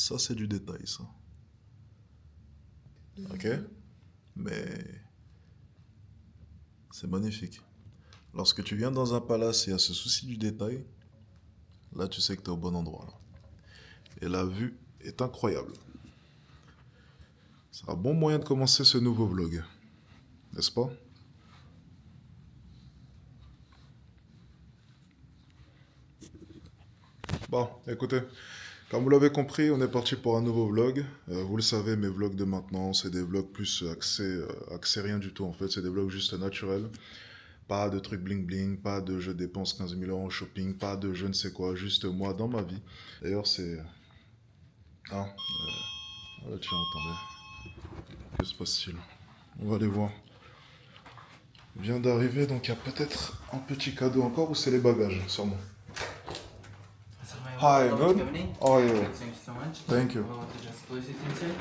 Ça, c'est du détail, ça. Ok? Mais c'est magnifique. Lorsque tu viens dans un palace et il y a ce souci du détail, là, tu sais que tu es au bon endroit, là. Et la vue est incroyable. C'est un bon moyen de commencer ce nouveau vlog, n'est-ce pas? Bon, écoutez, comme vous l'avez compris, on est parti pour un nouveau vlog. Vous le savez, mes vlogs de maintenant, c'est des vlogs plus axés rien du tout en fait. C'est des vlogs juste naturels. Pas de trucs bling bling, pas de je dépense 15 000 euros en shopping, pas de je ne sais quoi, juste moi dans ma vie. D'ailleurs, c'est. Ah, tiens, attendez. Que se passe-t-il? On va aller voir. Il vient d'arriver, donc il y a peut-être un petit cadeau encore ou c'est les bagages, sûrement. Hi, good? Oh, yeah. Thank you so much. Thank you. I want to just place it inside.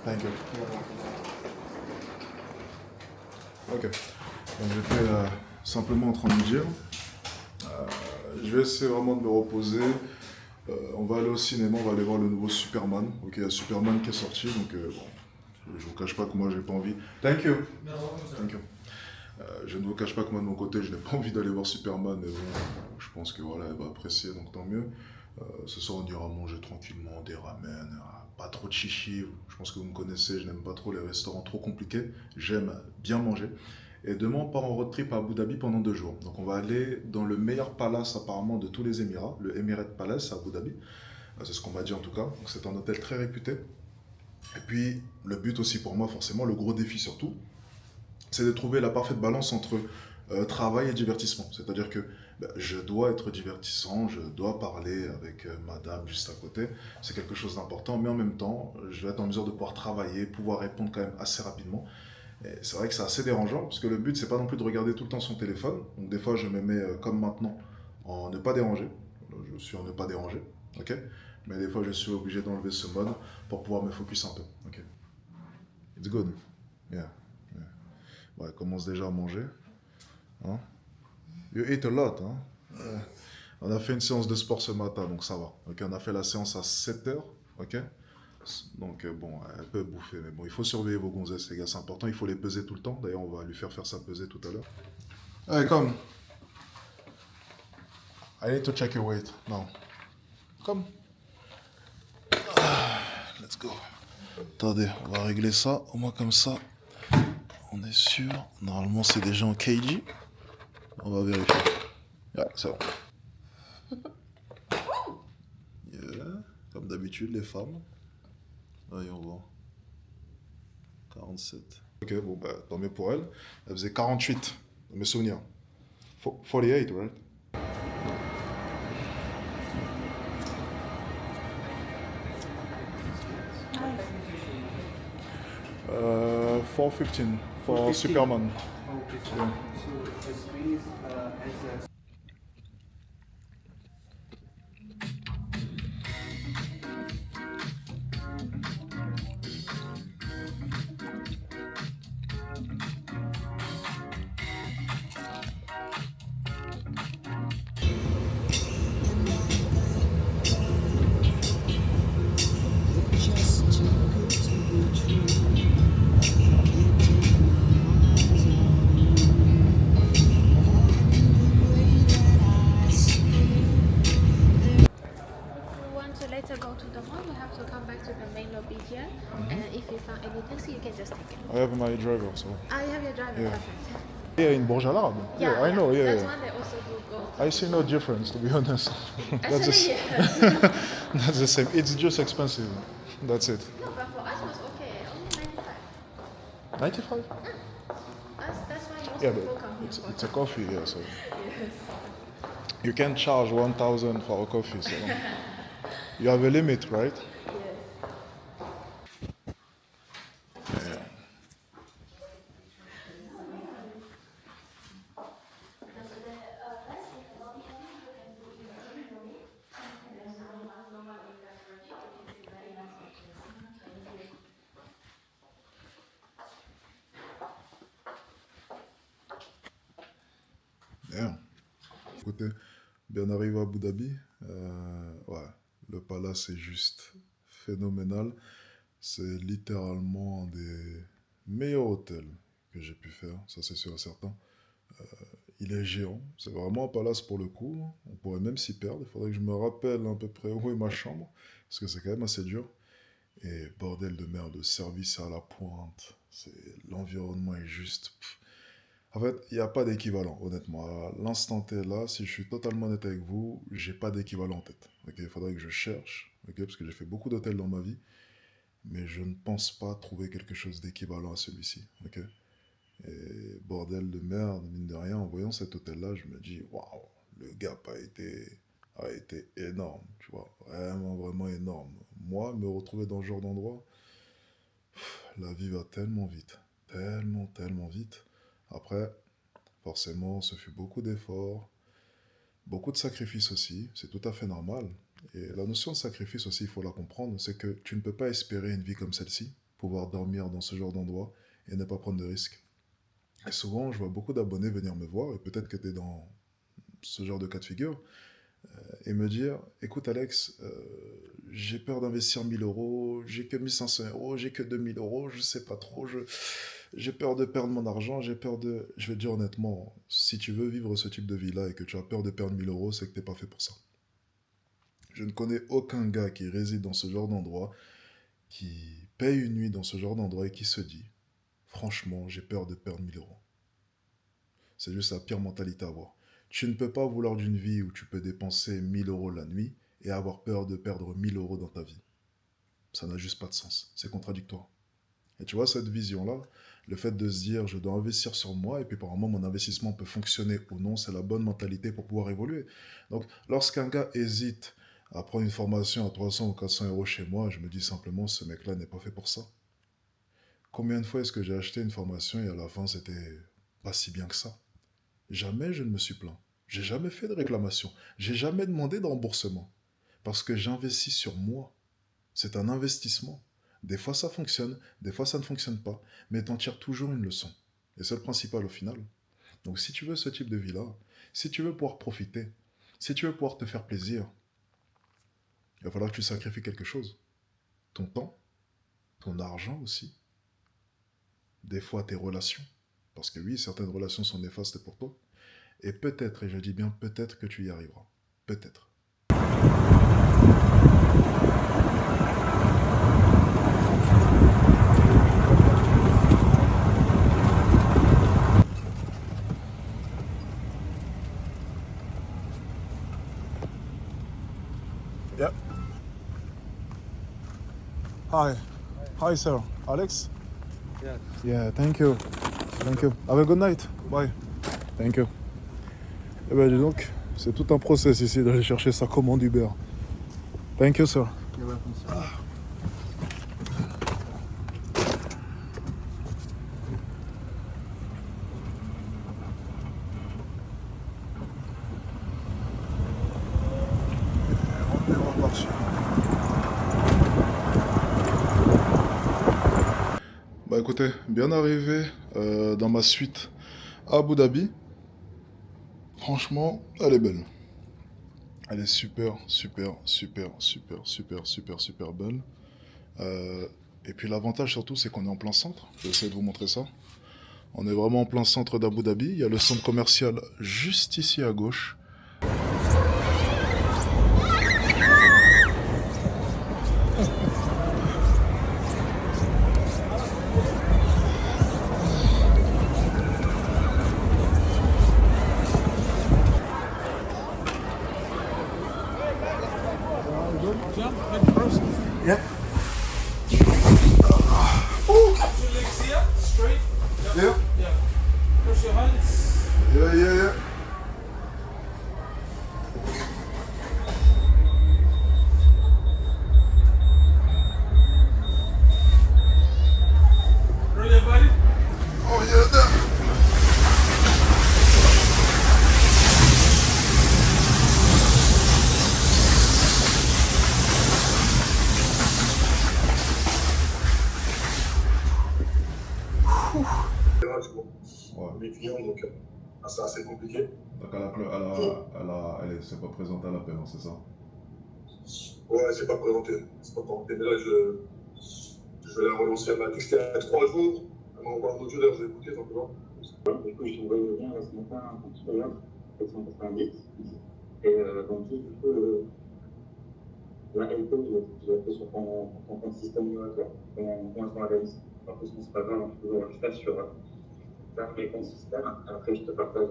Thank you. You're welcome. Ok. Donc, j'étais simplement en train de me dire, je vais essayer vraiment de me reposer. On va aller au cinéma, on va aller voir le nouveau Superman. Ok, il y a Superman qui est sorti, donc bon, je vous cache pas que moi j'ai pas envie. Thank you. Thank you. Je ne vous cache pas que moi de mon côté, je n'ai pas envie d'aller voir Superman, mais bon, je pense que voilà, elle va apprécier, donc tant mieux. Ce soir, on ira manger tranquillement des ramen, pas trop de chichi. Je pense que vous me connaissez, je n'aime pas trop les restaurants trop compliqués. J'aime bien manger. Et demain, on part en road trip à Abu Dhabi pendant 2 jours. Donc, on va aller dans le meilleur palace apparemment de tous les Émirats, le Emirates Palace à Abu Dhabi. C'est ce qu'on m'a dit en tout cas. Donc, c'est un hôtel très réputé. Et puis, le but aussi pour moi, forcément, le gros défi surtout, c'est de trouver la parfaite balance entre travail et divertissement. C'est-à-dire que je dois être divertissant, je dois parler avec madame juste à côté, c'est quelque chose d'important, mais en même temps, je dois être en mesure de pouvoir travailler, pouvoir répondre quand même assez rapidement. Et c'est vrai que c'est assez dérangeant, parce que le but, c'est pas non plus de regarder tout le temps son téléphone. Donc des fois, je me mets, comme maintenant, en ne pas déranger. Je suis en ne pas déranger, ok? Mais des fois, je suis obligé d'enlever ce mode pour pouvoir me focus un peu, ok? It's good. Yeah. Ouais, elle commence déjà à manger. Hein? You eat a lot. Hein? On a fait une séance de sport ce matin, donc ça va. Ok, on a fait la séance à 7 heures. Ok? Donc bon, elle peut bouffer, mais bon, il faut surveiller vos gonzesses, les gars, c'est important. Il faut les peser tout le temps. D'ailleurs, on va lui faire sa pesée tout à l'heure. Allez, come. I need to check your weight. Now. Come. Let's go. Attendez, on va régler ça. Au moins comme ça, on est sûr. Normalement, c'est déjà en kg. On va vérifier. Ouais, c'est bon. Yeah. Comme d'habitude, les femmes. Voyons voir. 47. Ok, bon, bah, tant mieux pour elle. Elle faisait 48, dans mes souvenirs. 48, right? Uh, 415 for 415. Superman. Okay. Yeah. So as please as Just too good to be true. If you want to later go to the mall, you have to come back to the main lobby here. And if you found any taxi, you can just take it. I have my driver, so. Ah, you have your driver, Yeah. perfect. Yeah, in Burj Al Arab. Yeah, I know, yeah, That's yeah. one they also do go to. I see no difference, to be honest. That's, Actually, the, yes. that's the same. It's just expensive. That's it. No, but for us it was okay. Only 95. 95? That's why most Yeah, people but come here for. it's a coffee, yeah, so. Yes. You can charge 1,000 for a coffee, so. You have a limit, right? Yes. Bien. Écoutez, bien arrivé à Abu Dhabi. Ouais, le palace est juste phénoménal. C'est littéralement un des meilleurs hôtels que j'ai pu faire, ça c'est sûr et certain. Il est géant, c'est vraiment un palace pour le coup. On pourrait même s'y perdre. Il faudrait que je me rappelle à peu près où est ma chambre, parce que c'est quand même assez dur. Et bordel de merde, le service à la pointe, l'environnement est juste. En fait, il n'y a pas d'équivalent, honnêtement. À l'instant T là, si je suis totalement honnête avec vous, j'ai pas d'équivalent en tête. Ok, il faudrait que je cherche, ok, parce que j'ai fait beaucoup d'hôtels dans ma vie, mais je ne pense pas trouver quelque chose d'équivalent à celui-ci. Ok. Et bordel de merde, mine de rien, en voyant cet hôtel-là, je me dis, waouh, le gap a été énorme, tu vois, vraiment, vraiment énorme. Moi, me retrouver dans ce genre d'endroit, la vie va tellement vite, tellement, tellement vite. Après, forcément, ce fut beaucoup d'efforts, beaucoup de sacrifices aussi, c'est tout à fait normal. Et la notion de sacrifice aussi, il faut la comprendre, c'est que tu ne peux pas espérer une vie comme celle-ci, pouvoir dormir dans ce genre d'endroit et ne pas prendre de risques. Et souvent, je vois beaucoup d'abonnés venir me voir, et peut-être que tu es dans ce genre de cas de figure, et me dire, écoute Alex, j'ai peur d'investir 1000 euros, j'ai que 1500 euros, j'ai que 2000 euros, je sais pas trop, j'ai peur de perdre mon argent, j'ai peur de... Je vais te dire honnêtement, si tu veux vivre ce type de vie-là et que tu as peur de perdre 1000 euros, c'est que t'es pas fait pour ça. Je ne connais aucun gars qui réside dans ce genre d'endroit, qui paye une nuit dans ce genre d'endroit et qui se dit, franchement, j'ai peur de perdre 1000 euros. C'est juste la pire mentalité à avoir. Tu ne peux pas vouloir d'une vie où tu peux dépenser 1000 euros la nuit et avoir peur de perdre 1000 euros dans ta vie. Ça n'a juste pas de sens. C'est contradictoire. Et tu vois, cette vision-là, le fait de se dire, je dois investir sur moi, et puis par moment, mon investissement peut fonctionner ou non, c'est la bonne mentalité pour pouvoir évoluer. Donc, lorsqu'un gars hésite à prendre une formation à 300 ou 400 euros chez moi, je me dis simplement, ce mec-là n'est pas fait pour ça. Combien de fois est-ce que j'ai acheté une formation et à la fin, c'était pas si bien que ça? Jamais je ne me suis plaint. J'ai jamais fait de réclamation. J'ai jamais demandé de remboursement. Parce que j'investis sur moi. C'est un investissement. Des fois ça fonctionne, des fois ça ne fonctionne pas, mais t'en tires toujours une leçon. Et c'est le principal au final. Donc si tu veux ce type de vie-là, si tu veux pouvoir profiter, si tu veux pouvoir te faire plaisir, il va falloir que tu sacrifies quelque chose. Ton temps, ton argent aussi, des fois tes relations. Parce que oui, certaines relations sont néfastes pour toi. Et peut-être, et je dis bien peut-être que tu y arriveras. Peut-être. Yeah. Hi. Hi, sir. Alex? Yeah. Yeah, thank you. Thank you. Have a good night. Bye. Thank you. Eh ben dis donc, c'est tout un process ici d'aller chercher sa commande Uber. Thank you, sir. You're welcome, sir. Bah écoutez, bien arrivé dans ma suite à Abu Dhabi. Franchement, elle est belle. Elle est super, super, super, super, super, super, super belle. Et puis l'avantage surtout, c'est qu'on est en plein centre. Je vais essayer de vous montrer ça. On est vraiment en plein centre d'Abu Dhabi. Il y a le centre commercial juste ici à gauche. Yeah. Legs here, straight. Yeah. Yeah. Cross your hands. Yeah, yeah, yeah. Roll your body. Oh yeah, there. Ouais. Les clients, donc c'est assez compliqué. Donc elle s'est pas présentée à l'appel, hein, c'est ça? Ouais, c'est pas présenté. C'est pas présenté. Mais là, je vais la relancer. Elle m'a texté à 3 jours. Elle m'a envoyé un audio, d'ailleurs, je vais écouter simplement. Du coup, j'ai envoyé le lien ce matin quand tu regardes, 790. Et donc, du coup, la LP, je l'ai fait sur ton compte système numérique. Et on se organise. En plus, c'est pas grave, on peut toujours le faire sur mes comptes système. Après, je te partage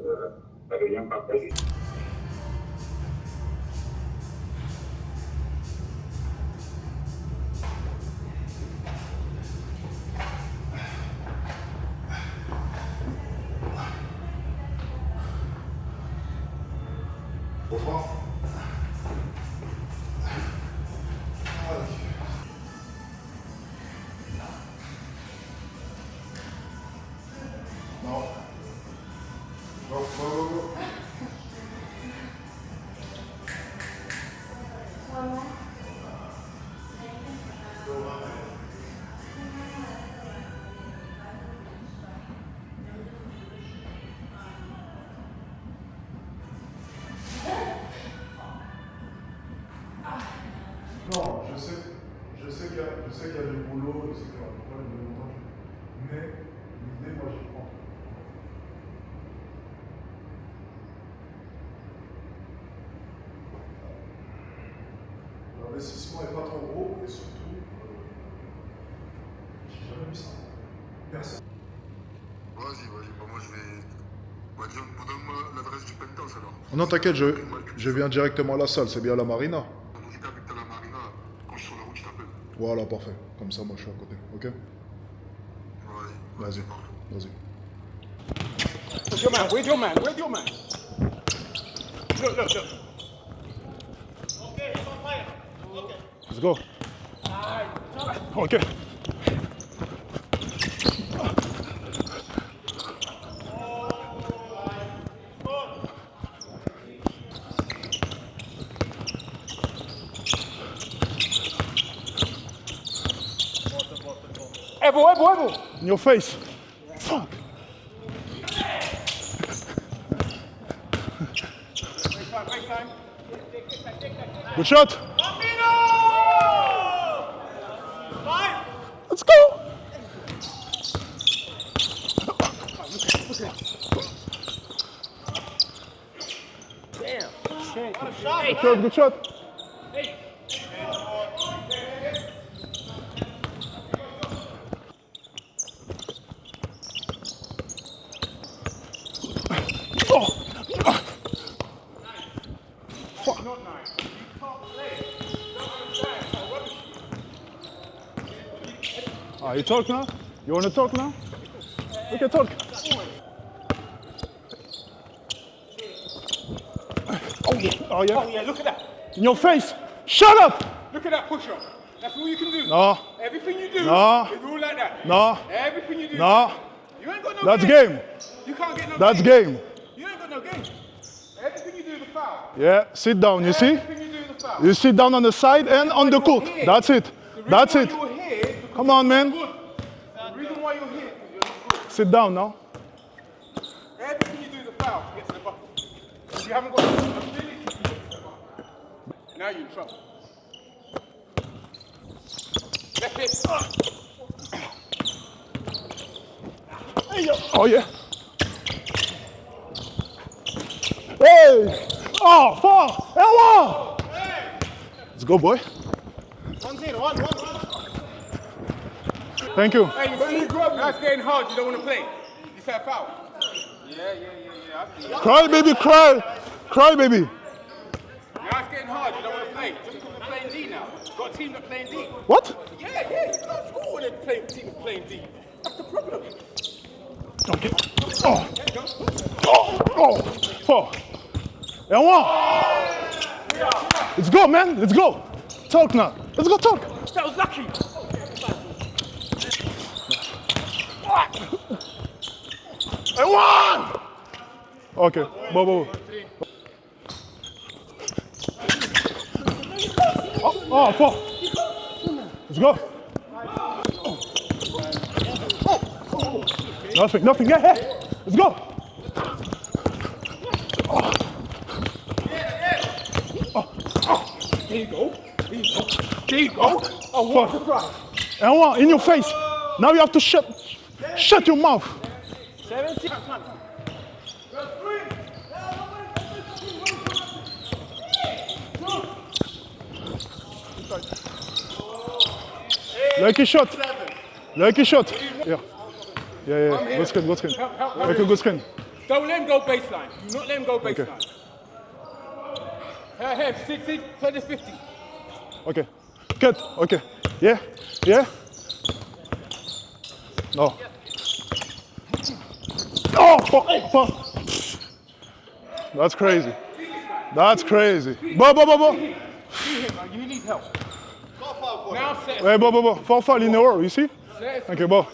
le lien partagé. Bonsoir. Non. Go. Non, je sais qu'il y a du boulot, je sais qu'il y a un problème de montage, mais l'idée, moi, j'y crois. L'investissement n'est pas trop gros et surtout, j'ai jamais vu ça. Personne. Vas-y. Bah, moi, je vais. Bah, vous donne-moi l'adresse du penthouse alors. Non, t'inquiète, je viens directement à la salle, c'est bien la marina. Donc, si t'habites à la marina, quand je suis sur la route, je t'appelle. Voilà, parfait. Comme ça, moi, je suis à côté, ok? Vas-y. Vas-y. Where's your man? Where's your man? Where's your man? Look. Okay, he's on fire. Okay. Let's go. Ok. Elbow. In your face. Fuck. Baseline. Good shot. Let's go. Good shot. You talk now? You want to talk now? We can talk. Oh yeah, Oh yeah, look at that. In your face. Shut up. Look at that push-up. That's all you can do. No. Everything you do No. is all like that. No. Everything you do. No. You ain't got no That's game. game. You can't get no That's game. game. You ain't got no game. Everything you do is a foul. Yeah, sit down, you see? Everything you do is a foul. You sit down on the side and on the court. That's it. That's it. You're here because Come on, man. you're good. The reason why you're here is because you're good. Sit down now. Everything you do is a foul to get to the bucket. If you haven't got the ability to get to the bucket, now you're in trouble. Left hit. Oh yeah. Hey! Oh, fuck! Hello! Let's go, boy. One's in, one. Thank you. Hey, you see? Now it's getting hard, you don't want to play. You said foul. Yeah. I see. Cry, baby, cry. Cry, baby. Now it's getting hard, you don't want to play. Just because we're playing D now. Got a team that playing D. What? Yeah, you can't score when they play team playing D. That's the problem. Okay. Oh, fuck. And one. Let's go, man. Let's go. Talk now. Let's go talk. That was lucky. And one. Okay. Bo. Oh, fuck. Let's go. Nothing. Yeah. Let's go. There you go. There you go. Oh, what a surprise. And one in your face. Now you have to shut your mouth. 17. Lucky shot. Lucky shot. Yeah. Yeah. Good screen, good screen. Like a good screen. Don't let him go baseline. Do not let him go baseline. Okay. Hey, 60, 30, 50. Okay. Cut. Okay. Yeah. Yeah. No. Oh, fuck. That's crazy. That's crazy. Bo. You need help. Now set. Hey, Bo. Foul in a row, you see? Okay, Bo.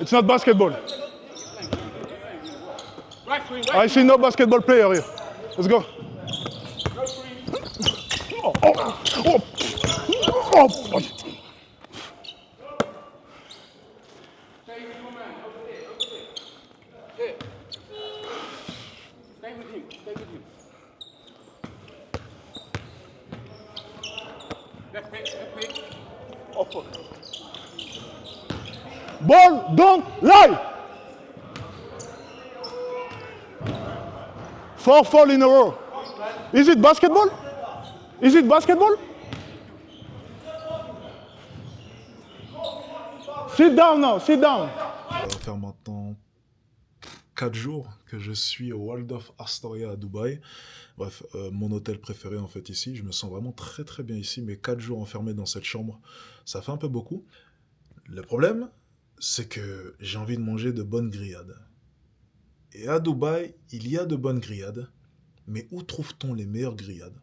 It's not basketball. Right screen, I see no basketball player here. Let's go. Oh. Stay with him. Left pick. Oh, fuck. Ball, don't lie. 4 foul in a row. Is it basketball? Sit down now, sit down. Ça va faire maintenant 4 jours que je suis au Waldorf Astoria à Dubaï. Bref, mon hôtel préféré en fait ici. Je me sens vraiment très très bien ici, mais 4 jours enfermé dans cette chambre, ça fait un peu beaucoup. Le problème, c'est que j'ai envie de manger de bonnes grillades. Et à Dubaï, il y a de bonnes grillades, mais où trouve-t-on les meilleures grillades?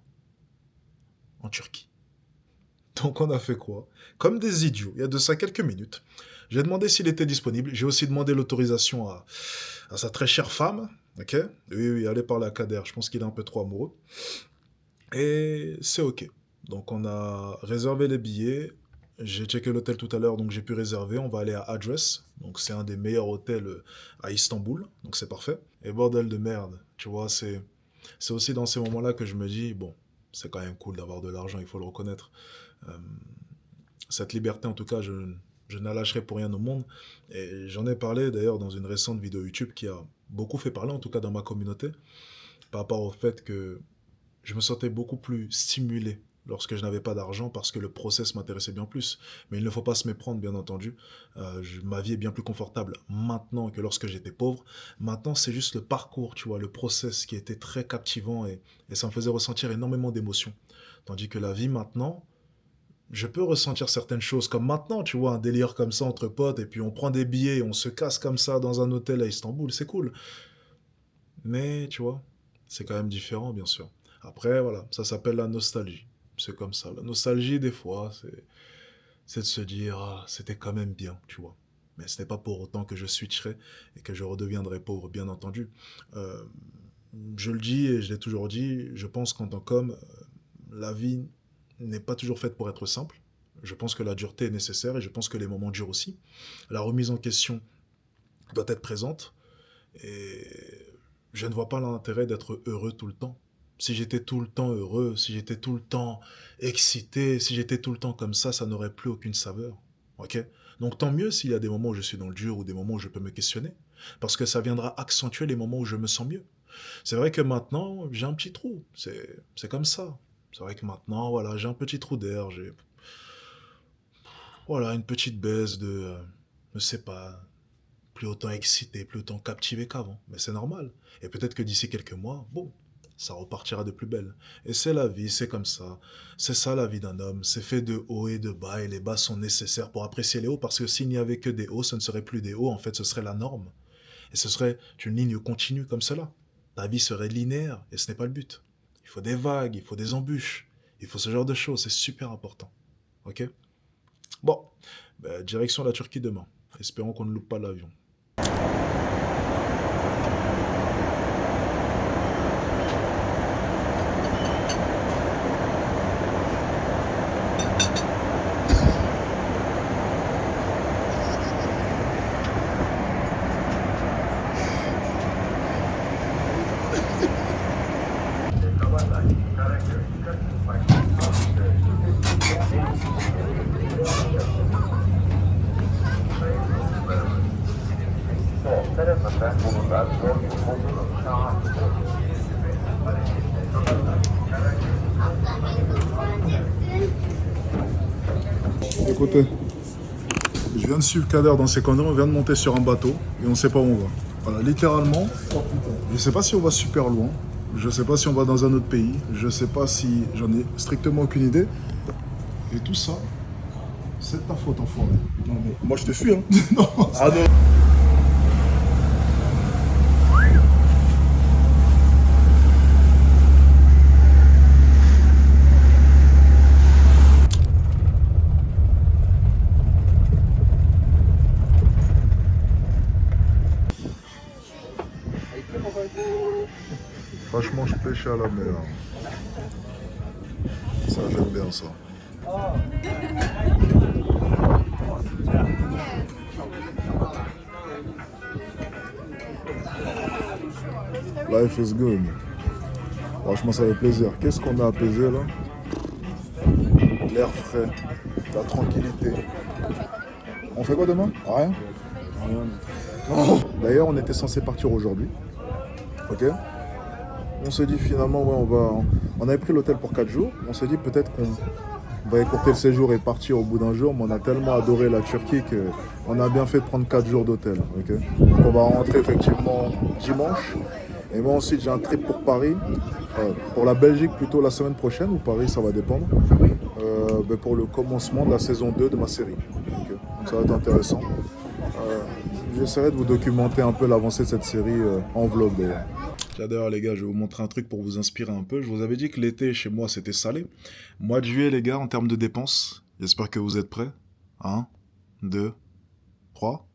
En Turquie. Donc on a fait quoi? Comme des idiots, il y a de ça quelques minutes, j'ai demandé s'il était disponible. J'ai aussi demandé l'autorisation à sa très chère femme. Ok? Oui, allez parler à Kader, je pense qu'il est un peu trop amoureux. Et c'est ok. Donc on a réservé les billets. J'ai checké l'hôtel tout à l'heure, donc j'ai pu réserver. On va aller à Address, donc c'est un des meilleurs hôtels à Istanbul, donc c'est parfait. Et bordel de merde, tu vois, c'est aussi dans ces moments-là que je me dis, bon, c'est quand même cool d'avoir de l'argent, il faut le reconnaître. Cette liberté, en tout cas, je ne la lâcherai pour rien au monde. Et j'en ai parlé d'ailleurs dans une récente vidéo YouTube qui a beaucoup fait parler, en tout cas dans ma communauté, par rapport au fait que je me sentais beaucoup plus stimulé lorsque je n'avais pas d'argent, parce que le process m'intéressait bien plus. Mais il ne faut pas se méprendre, bien entendu. Ma vie est bien plus confortable maintenant que lorsque j'étais pauvre. Maintenant, c'est juste le parcours, tu vois, le process qui était très captivant et ça me faisait ressentir énormément d'émotions. Tandis que la vie maintenant, je peux ressentir certaines choses, comme maintenant, tu vois, un délire comme ça entre potes, et puis on prend des billets, et on se casse comme ça dans un hôtel à Istanbul, c'est cool. Mais, tu vois, c'est quand même différent, bien sûr. Après, voilà, ça s'appelle la nostalgie. C'est comme ça. La nostalgie, des fois, c'est de se dire, ah, c'était quand même bien, tu vois. Mais ce n'est pas pour autant que je switcherai et que je redeviendrai pauvre, bien entendu. Je le dis et je l'ai toujours dit, je pense qu'en tant qu'homme, la vie n'est pas toujours faite pour être simple. Je pense que la dureté est nécessaire et je pense que les moments durs aussi. La remise en question doit être présente et je ne vois pas l'intérêt d'être heureux tout le temps. Si j'étais tout le temps heureux, si j'étais tout le temps excité, si j'étais tout le temps comme ça n'aurait plus aucune saveur. Ok? Donc tant mieux s'il y a des moments où je suis dans le dur ou des moments où je peux me questionner, parce que ça viendra accentuer les moments où je me sens mieux. C'est vrai que maintenant, j'ai un petit trou. C'est comme ça. C'est vrai que maintenant, voilà, j'ai un petit trou d'air, j'ai voilà, une petite baisse de, je sais pas, plus autant excité, plus autant captivé qu'avant. Mais c'est normal. Et peut-être que d'ici quelques mois, bon, ça repartira de plus belle. Et c'est la vie, c'est comme ça. C'est ça la vie d'un homme. C'est fait de hauts et de bas, et les bas sont nécessaires pour apprécier les hauts, parce que s'il n'y avait que des hauts, ce ne serait plus des hauts, en fait, ce serait la norme. Et ce serait une ligne continue comme cela. Ta vie serait linéaire, et ce n'est pas le but. Il faut des vagues, il faut des embûches, il faut ce genre de choses, c'est super important. Ok? Bon, direction la Turquie demain. Espérons qu'on ne loupe pas l'avion. Écoutez, je viens de suivre Kader dans ses conneries, on vient de monter sur un bateau et on ne sait pas où on va. Voilà, littéralement, je ne sais pas si on va super loin, je ne sais pas si on va dans un autre pays, je ne sais pas si j'en ai strictement aucune idée. Et tout ça, c'est de ta faute, enfoiré. Non mais moi je te suis, hein. Non, ah non. Franchement, je pêche à la mer. Ça, j'aime bien ça. Life is good. Franchement, ça fait plaisir. Qu'est-ce qu'on a apaisé là? L'air frais, la tranquillité. On fait quoi demain? Rien. Oh. D'ailleurs, on était censé partir aujourd'hui. Ok? On s'est dit finalement, ouais, on avait pris l'hôtel pour 4 jours. On s'est dit peut-être qu'on va écourter le séjour et partir au bout d'un jour. Mais on a tellement adoré la Turquie qu'on a bien fait de prendre 4 jours d'hôtel. Okay, donc on va rentrer effectivement dimanche. Et moi ensuite j'ai un trip pour Paris. Pour la Belgique plutôt la semaine prochaine, ou Paris, ça va dépendre. Pour le commencement de la saison 2 de ma série. Okay, donc ça va être intéressant. J'essaierai de vous documenter un peu l'avancée de cette série en vlog d'ailleurs. D'ailleurs les gars, je vais vous montrer un truc pour vous inspirer un peu. Je vous avais dit que l'été chez moi c'était salé. Mois de juillet les gars, en termes de dépenses, j'espère que vous êtes prêts. 1, 2, 3.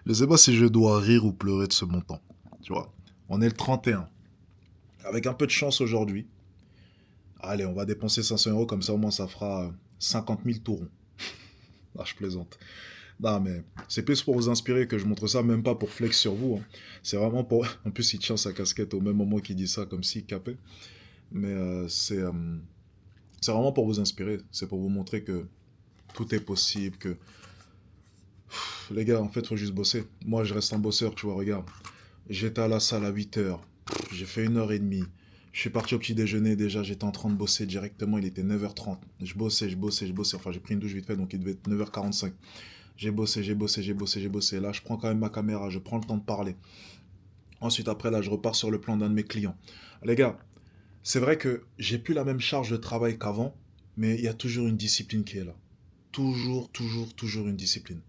Je sais pas si je dois rire ou pleurer de ce montant. Tu vois, on est le 31. Avec un peu de chance aujourd'hui. Allez, on va dépenser 500 €, comme ça au moins ça fera 50 000 tourons. Ah, je plaisante. Non, mais c'est plus pour vous inspirer que je montre ça, même pas pour flex sur vous. Hein. C'est vraiment pour... En plus, il tient sa casquette au même moment qu'il dit ça, comme s'il capait. Mais c'est vraiment pour vous inspirer. C'est pour vous montrer que tout est possible, que... Les gars, en fait, il faut juste bosser. Moi, je reste un bosseur, tu vois, regarde. J'étais à la salle à 8 h. J'ai fait 1h30. Je suis parti au petit déjeuner déjà, j'étais en train de bosser directement, il était 9h30. Je bossais. Enfin, j'ai pris une douche vite fait, donc il devait être 9h45. J'ai bossé. Là, je prends quand même ma caméra, je prends le temps de parler. Ensuite, après, là, je repars sur le plan d'un de mes clients. Les gars, c'est vrai que j'ai plus la même charge de travail qu'avant, mais il y a toujours une discipline qui est là. Toujours une discipline.